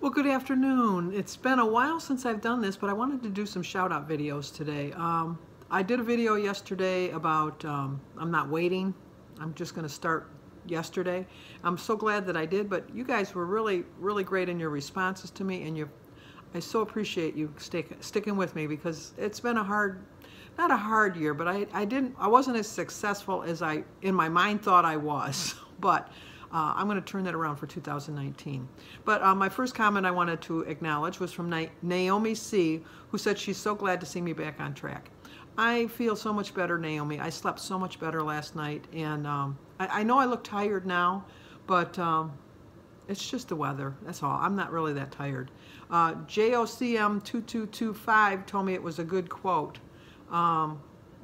Well, good afternoon. It's been a while since I've done this, but I wanted to do some shout out videos today. I did a video yesterday about I'm not waiting. I'm just going to start yesterday. I'm so glad that I did, but you guys were really, really great in your responses to me, and I so appreciate you sticking with me because it's been a hard, not a hard year, but I wasn't as successful as I, in my mind, thought I was, but I'm going to turn that around for 2019. But my first comment I wanted to acknowledge was from Naomi C., who said she's so glad to see me back on track. I feel so much better, Naomi. I slept so much better last night, and I know I look tired now, but it's just the weather. That's all. I'm not really that tired. JOCM2225 told me it was a good quote. I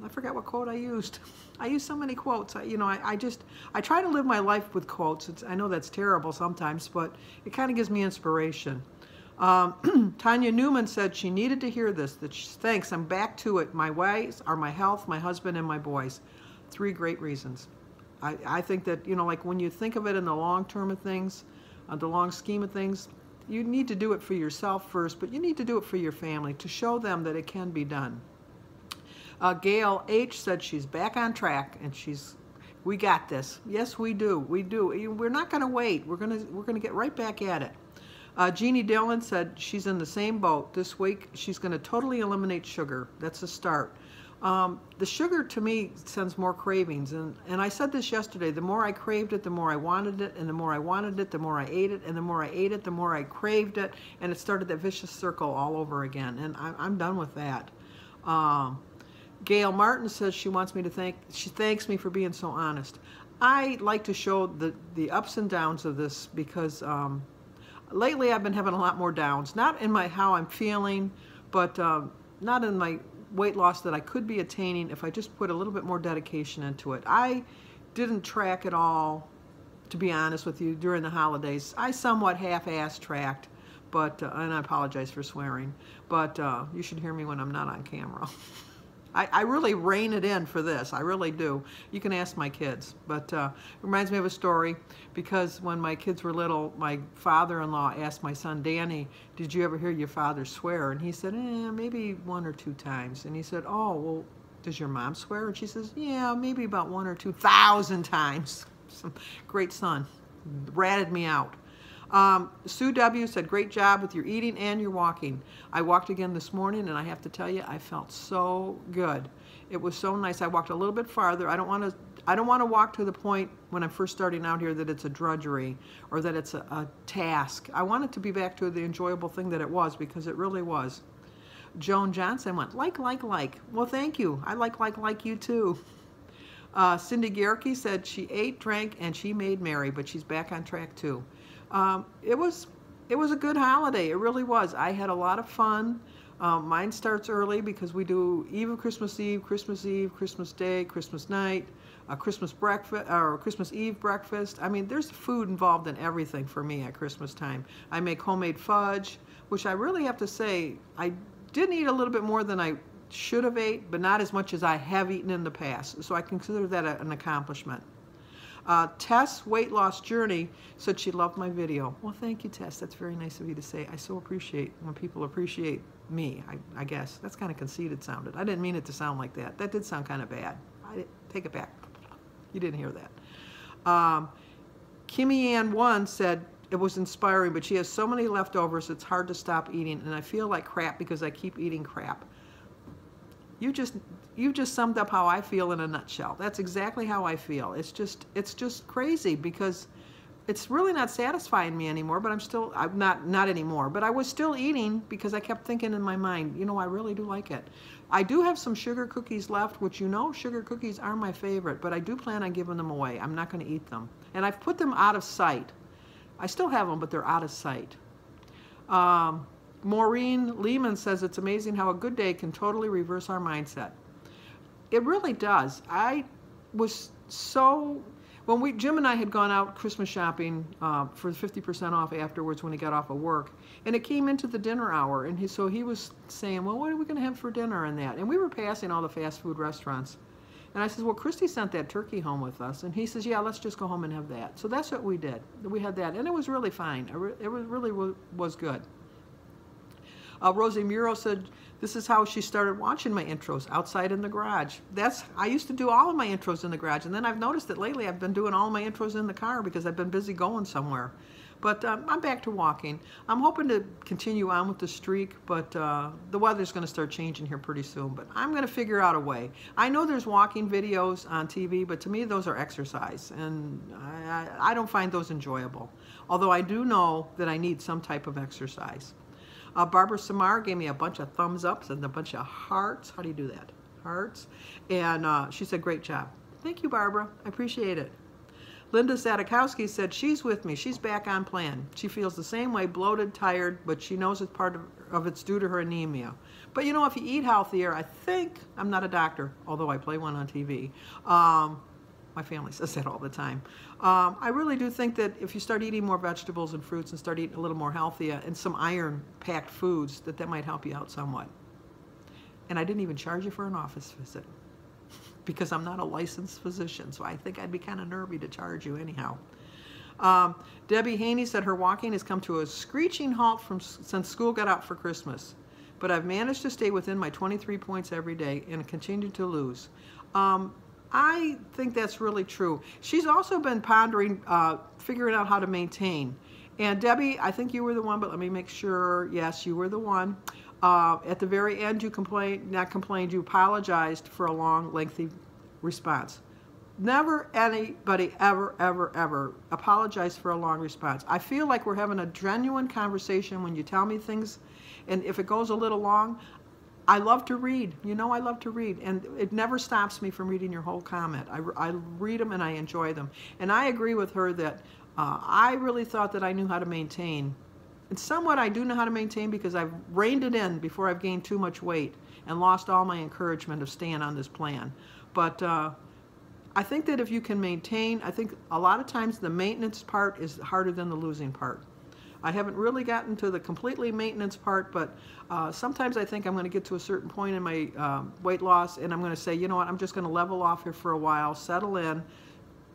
forgot what quote I used. I use so many quotes. I try to live my life with quotes. I know that's terrible sometimes, but it kind of gives me inspiration. Tanya Newman said she needed to hear this, thanks, I'm back to it. My ways are my health, my husband, and my boys. 3 great reasons. I think that, like when you think of it in the long term of things, the long scheme of things, you need to do it for yourself first, but you need to do it for your family to show them that it can be done. Gail H. said she's back on track and we got this. Yes, we do. We do. We're not going to wait. We're going to get right back at it. Jeannie Dillon said she's in the same boat this week. She's going to totally eliminate sugar. That's a start. The sugar to me sends more cravings, and I said this yesterday. The more I craved it, the more I wanted it, and the more I wanted it, the more I ate it, and the more I ate it, the more I craved it, and it started that vicious circle all over again. And I'm done with that. Gail Martin says she thanks me for being so honest. I like to show the ups and downs of this because lately I've been having a lot more downs. Not in how I'm feeling, but not in my weight loss that I could be attaining if I just put a little bit more dedication into it. I didn't track at all, to be honest with you, during the holidays. I somewhat half-assed tracked, but and I apologize for swearing, but you should hear me when I'm not on camera. I really rein it in for this. I really do. You can ask my kids. But it reminds me of a story because when my kids were little, my father-in-law asked my son, Danny, did you ever hear your father swear? And he said, maybe 1 or 2 times. And he said, oh, well, does your mom swear? And she says, yeah, maybe about 1 or 2,000 times. Some great son. Ratted me out. Sue W. said, great job with your eating and your walking. I walked again this morning, and I have to tell you, I felt so good. It was so nice. I walked a little bit farther. I don't want to walk to the point when I'm first starting out here that it's a drudgery or that it's a task. I want it to be back to the enjoyable thing that it was, because it really was. Joan Johnson went, like. Well, thank you. I like you too. Cindy Garricky said she ate, drank, and she made merry, but she's back on track too. It was a good holiday. It really was. I had a lot of fun. Mine starts early because we do Eve of Christmas Eve, Christmas Day, Christmas night, Christmas breakfast, or Christmas Eve breakfast. I mean, there's food involved in everything for me at Christmas time. I make homemade fudge, which I really have to say, I did eat a little bit more than I should have ate, but not as much as I have eaten in the past. So I consider that an accomplishment. Tess, Weight Loss Journey, said she loved my video. Well, thank you, Tess. That's very nice of you to say. I so appreciate when people appreciate me, I guess. That's kind of conceited sounded. I didn't mean it to sound like that. That did sound kind of bad. Take it back. You didn't hear that. Kimmy Ann 1 said it was inspiring, but she has so many leftovers, it's hard to stop eating, and I feel like crap because I keep eating crap. You just summed up how I feel in a nutshell. That's exactly how I feel. It's just crazy because it's really not satisfying me anymore, but I'm not anymore, but I was still eating because I kept thinking in my mind, I really do like it. I do have some sugar cookies left, which sugar cookies are my favorite, but I do plan on giving them away. I'm not going to eat them. And I've put them out of sight. I still have them, but they're out of sight. Maureen Lehman says it's amazing how a good day can totally reverse our mindset. It really does. I was so, when Jim and I had gone out Christmas shopping for 50% off afterwards when he got off of work, and it came into the dinner hour, and so he was saying, well, what are we going to have for dinner and that? And we were passing all the fast food restaurants. And I said, well, Christy sent that turkey home with us. And he says, yeah, let's just go home and have that. So that's what we did. We had that, and it was really fine. It really was good. Rosie Muro said, this is how she started watching my intros, outside in the garage. I used to do all of my intros in the garage, and then I've noticed that lately I've been doing all of my intros in the car because I've been busy going somewhere. But I'm back to walking. I'm hoping to continue on with the streak, but the weather's going to start changing here pretty soon. But I'm going to figure out a way. I know there's walking videos on TV, but to me those are exercise, and I don't find those enjoyable. Although I do know that I need some type of exercise. Barbara Samar gave me a bunch of thumbs ups and a bunch of hearts. How do you do that? Hearts. And she said, great job. Thank you, Barbara. I appreciate it. Linda Zadakowski said, she's with me. She's back on plan. She feels the same way, bloated, tired, but she knows it's part of it's due to her anemia. But you know, if you eat healthier, I think, I'm not a doctor, although I play one on TV. My family says that all the time. I really do think that if you start eating more vegetables and fruits and start eating a little more healthy and some iron-packed foods, that might help you out somewhat. And I didn't even charge you for an office visit because I'm not a licensed physician, so I think I'd be kind of nervy to charge you anyhow. Debbie Haney said her walking has come to a screeching halt since school got out for Christmas, but I've managed to stay within my 23 points every day and continue to lose. I think that's really true. She's also been pondering, figuring out how to maintain. And Debbie, I think you were the one, but let me make sure. Yes, you were the one. At the very end, you you apologized for a long, lengthy response. Never anybody ever apologize for a long response. I feel like we're having a genuine conversation when you tell me things, and if it goes a little long, I love to read. You know, I love to read, and it never stops me from reading your whole comment. I read them and I enjoy them. And I agree with her that I really thought that I knew how to maintain. And somewhat I do know how to maintain because I've reined it in before I've gained too much weight and lost all my encouragement of staying on this plan. But I think that if you can maintain, I think a lot of times the maintenance part is harder than the losing part. I haven't really gotten to the completely maintenance part, but sometimes I think I'm going to get to a certain point in my weight loss and I'm going to say, you know what, I'm just going to level off here for a while, settle in,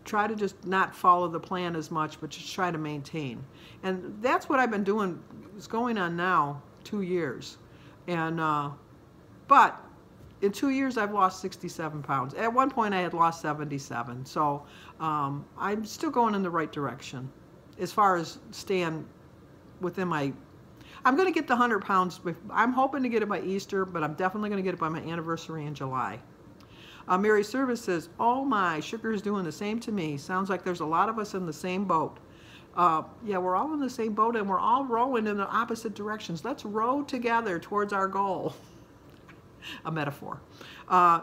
try to just not follow the plan as much, but just try to maintain. And that's what I've been doing. It's going on now 2 years. And but in 2 years, I've lost 67 pounds. At one point, I had lost 77. So I'm still going in the right direction as far as staying within my... I'm going to get the 100 pounds. I'm hoping to get it by Easter, but I'm definitely going to get it by my anniversary in July. Mary Service says, oh my, sugar is doing the same to me. Sounds like there's a lot of us in the same boat. Yeah, we're all in the same boat and we're all rowing in the opposite directions. Let's row together towards our goal. A metaphor.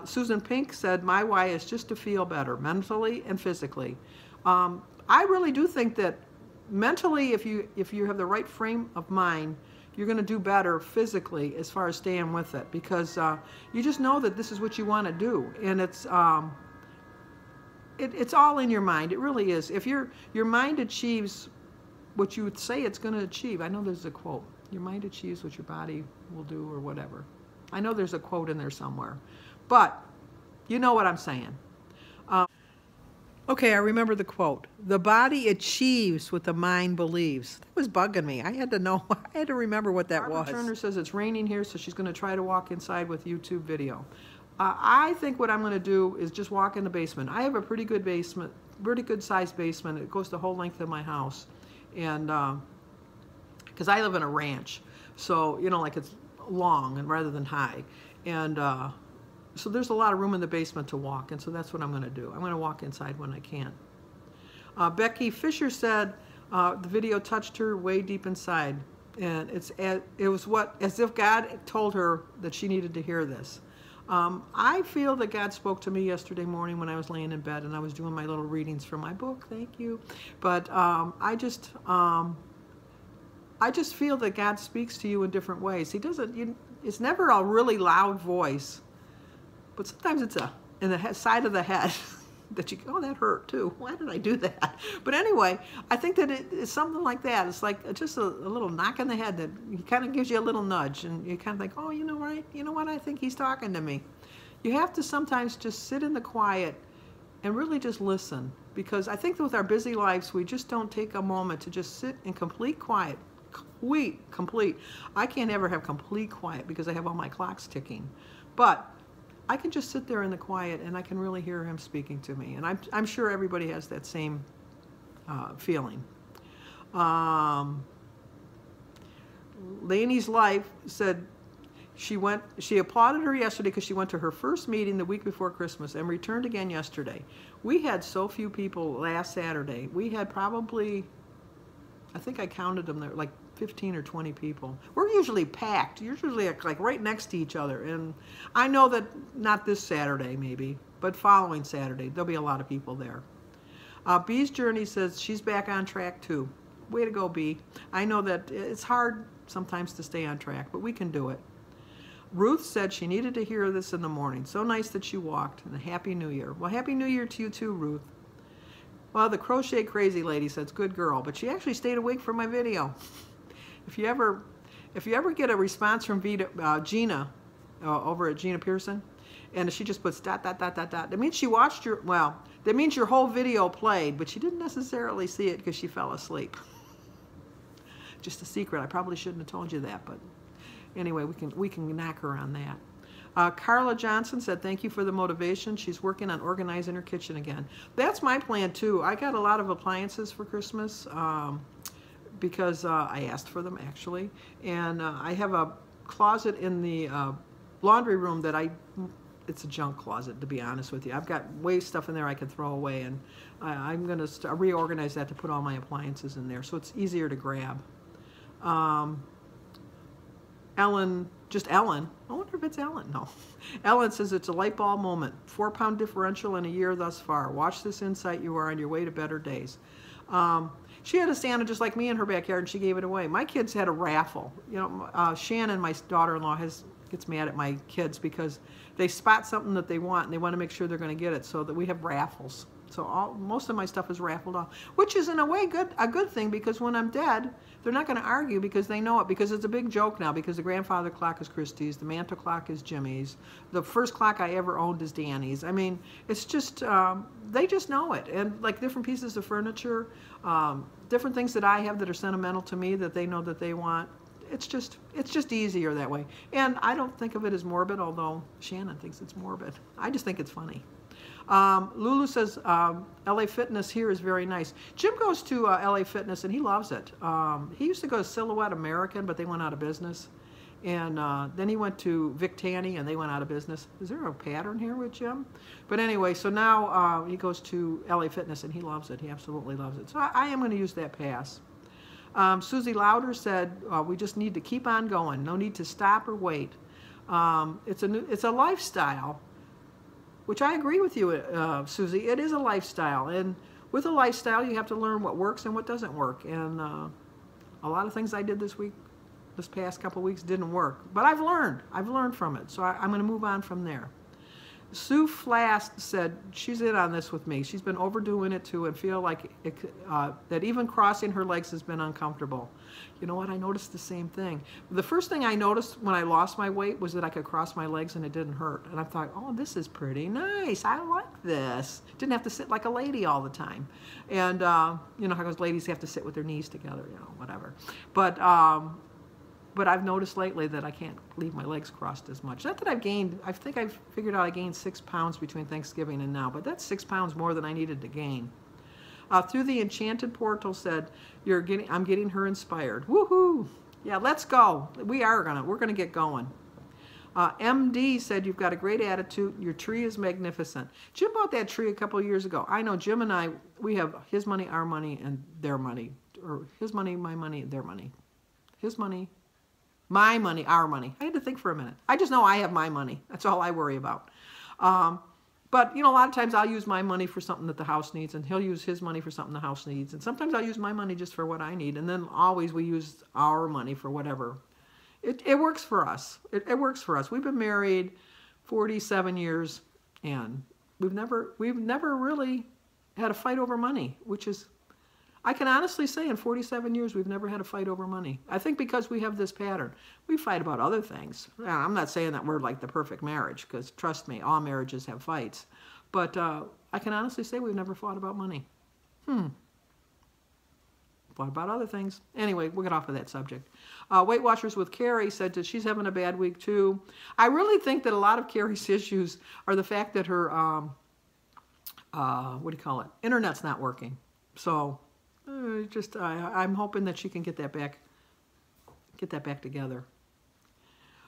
Susan Pink said, my why is just to feel better, mentally and physically. I really do think that mentally, if you have the right frame of mind, you're going to do better physically as far as staying with it, because you just know that this is what you want to do, and it's all in your mind. It really is. If your mind achieves what you would say it's going to achieve, I know there's a quote, your mind achieves what your body will do or whatever. I know there's a quote in there somewhere, but you know what I'm saying. Okay, I remember the quote. The body achieves what the mind believes. That was bugging me. I had to know. I had to remember what that was. Turner says it's raining here, so she's going to try to walk inside with YouTube video. I think what I'm going to do is just walk in the basement. I have a pretty good basement, pretty good sized basement. It goes the whole length of my house, and because I live in a ranch, so you know, like it's long and rather than high, and so there's a lot of room in the basement to walk, and so that's what I'm going to do. I'm going to walk inside when I can. Becky Fisher said the video touched her way deep inside, and it was as if God told her that she needed to hear this. I feel that God spoke to me yesterday morning when I was laying in bed and I was doing my little readings from my book. Thank you. But I just feel that God speaks to you in different ways. He doesn't. It's never a really loud voice. But sometimes it's in the side of the head that you go, oh, that hurt too. Why did I do that? But anyway, I think that it's something like that. It's like just a little knock in the head that kind of gives you a little nudge, and you kind of think, oh, you know what? I think he's talking to me. You have to sometimes just sit in the quiet and really just listen, because I think that with our busy lives, we just don't take a moment to just sit in complete quiet. Complete. I can't ever have complete quiet because I have all my clocks ticking. But I can just sit there in the quiet and I can really hear him speaking to me. And I'm sure everybody has that same feeling. Lainey's Life said she applauded her yesterday because she went to her first meeting the week before Christmas and returned again yesterday. We had so few people last Saturday. We had probably, I think I counted them there, like 15 or 20 people. We're usually packed, usually like right next to each other. And I know that not this Saturday maybe, but following Saturday, there'll be a lot of people there. Bee's Journey says she's back on track too. Way to go, Bee. I know that it's hard sometimes to stay on track, but we can do it. Ruth said she needed to hear this in the morning. So nice that she walked, and a Happy New Year. Well, Happy New Year to you too, Ruth. Well, the Crochet Crazy Lady says, good girl, but she actually stayed awake for my video. If you ever get a response from Gina over at Gina Pearson, and she just puts ... that means she watched that means your whole video played, but she didn't necessarily see it because she fell asleep. Just a secret. I probably shouldn't have told you that, but anyway, we can knock her on that. Carla Johnson said, thank you for the motivation. She's working on organizing her kitchen again. That's my plan too. I got a lot of appliances for Christmas because I asked for them actually. And I have a closet in the laundry room that it's a junk closet, to be honest with you. I've got way stuff in there I could throw away, and I'm going to reorganize that to put all my appliances in there so it's easier to grab. Ellen, I wonder if it's Ellen. No. Ellen says it's a light bulb moment. 4-pound differential in a year thus far. Watch this insight. You are on your way to better days. She had a Santa just like me in her backyard, and she gave it away. My kids had a raffle. You know, Shannon, my daughter-in-law, gets mad at my kids because they spot something that they want, and they want to make sure they're going to get it, so that we have raffles. So most of my stuff is raffled off, which is in a way a good thing, because when I'm dead, they're not going to argue because they know it, because it's a big joke now, because the grandfather clock is Christie's, the mantle clock is Jimmy's, the first clock I ever owned is Danny's. I mean, it's just, they just know it. And like different pieces of furniture, different things that I have that are sentimental to me that they know that they want. It's just easier that way. And I don't think of it as morbid, although Shannon thinks it's morbid. I just think it's funny. Lulu says, LA Fitness here is very nice. Jim goes to LA Fitness and he loves it. He used to go to Silhouette American, but they went out of business. And then he went to Vic Tanny and they went out of business. Is there a pattern here with Jim? But anyway, so now he goes to LA Fitness and he loves it. He absolutely loves it. So I am going to use that pass. Susie Lauder said, we just need to keep on going. No need to stop or wait. It's a lifestyle. Which I agree with you, Susie. It is a lifestyle, and with a lifestyle, you have to learn what works and what doesn't work. And a lot of things I did this past couple weeks didn't work, but I've learned from it. So I'm going to move on from there. Sue Flask said she's in on this with me. She's been overdoing it too, and feel like that even crossing her legs has been uncomfortable. You know what? I noticed the same thing. The first thing I noticed when I lost my weight was that I could cross my legs and it didn't hurt. And I thought, oh, this is pretty nice. I like this. Didn't have to sit like a lady all the time. And you know how those ladies have to sit with their knees together, you know, whatever. But I've noticed lately that I can't leave my legs crossed as much. Not that I've gained, I think I've figured out I gained 6 pounds between Thanksgiving and now, but that's 6 pounds more than I needed to gain. Through the Enchanted Portal said, I'm getting her inspired. Woohoo! Yeah, let's go. We're gonna get going. MD said, you've got a great attitude. Your tree is magnificent. Jim bought that tree a couple of years ago. I know Jim and I, we have his money, our money, and their money. Or his money, my money, their money. His money, my money, our money. I had to think for a minute. I just know I have my money. That's all I worry about. But, you know, a lot of times I'll use my money for something that the house needs, and he'll use his money for something the house needs. And sometimes I'll use my money just for what I need. And then always we use our money for whatever. It works for us. It works for us. We've been married 47 years, and we've never really had a fight over money, which is, I can honestly say in 47 years, we've never had a fight over money. I think because we have this pattern. We fight about other things. Now, I'm not saying that we're like the perfect marriage, because trust me, all marriages have fights. But I can honestly say we've never fought about money. What about other things? Anyway, we'll get off of that subject. Weight Watchers with Carrie said that she's having a bad week too. I really think that a lot of Carrie's issues are the fact that her, what do you call it? Internet's not working. So I'm hoping that she can get that back together.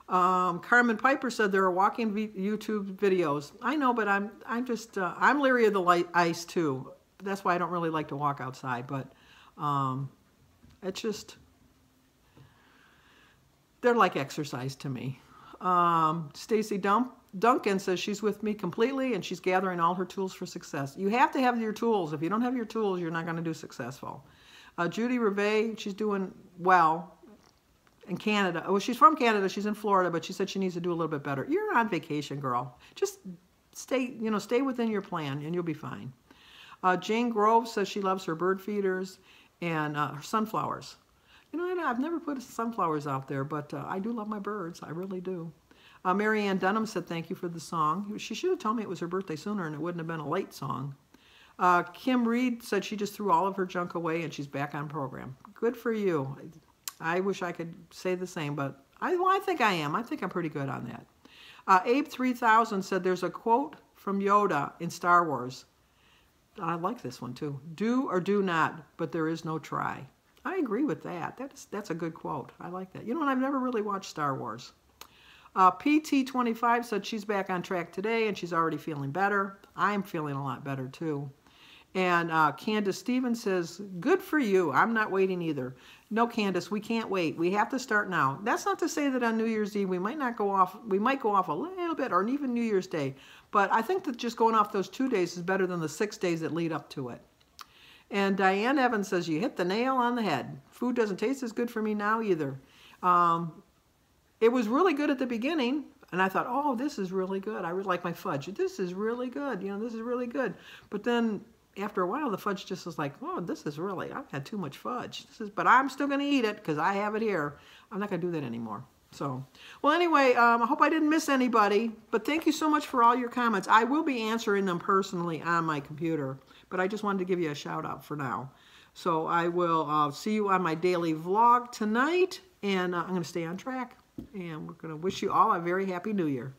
Carmen Piper said there are walking YouTube videos. I know, but I'm leery of the ice too. That's why I don't really like to walk outside, but it's just, they're like exercise to me. Stacy Duncan says she's with me completely and she's gathering all her tools for success. You have to have your tools. If you don't have your tools, you're not going to do successful. Judy Reve, she's doing well in Canada. Well, she's from Canada. She's in Florida, but she said she needs to do a little bit better. You're on vacation, girl. Just stay within your plan and you'll be fine. Jane Grove says she loves her bird feeders and her sunflowers. I've never put sunflowers out there, but I do love my birds. I really do. Mary Ann Dunham said thank you for the song. She should have told me it was her birthday sooner and it wouldn't have been a late song. Kim Reed said she just threw all of her junk away and she's back on program. Good for you. I wish I could say the same, but I think I am. I think I'm pretty good on that. Abe 3000 said there's a quote from Yoda in Star Wars. I like this one too. Do or do not, but there is no try. I agree with that. That's a good quote. I like that. I've never really watched Star Wars. PT25 said she's back on track today and she's already feeling better. I'm feeling a lot better too. And Candace Stevens says, good for you. I'm not waiting either. No, Candace, we can't wait. We have to start now. That's not to say that on New Year's Eve we might go off a little bit, or even New Year's Day. But I think that just going off those 2 days is better than the 6 days that lead up to it. And Diane Evans says, you hit the nail on the head. Food doesn't taste as good for me now either. It was really good at the beginning. And I thought, oh, this is really good. I really like my fudge. This is really good. This is really good. But then after a while, the fudge just was like, oh, I've had too much fudge. But I'm still going to eat it because I have it here. I'm not going to do that anymore. So, well, anyway, I hope I didn't miss anybody. But thank you so much for all your comments. I will be answering them personally on my computer. But I just wanted to give you a shout out for now. So I will see you on my daily vlog tonight. And I'm going to stay on track. And we're going to wish you all a very happy New Year.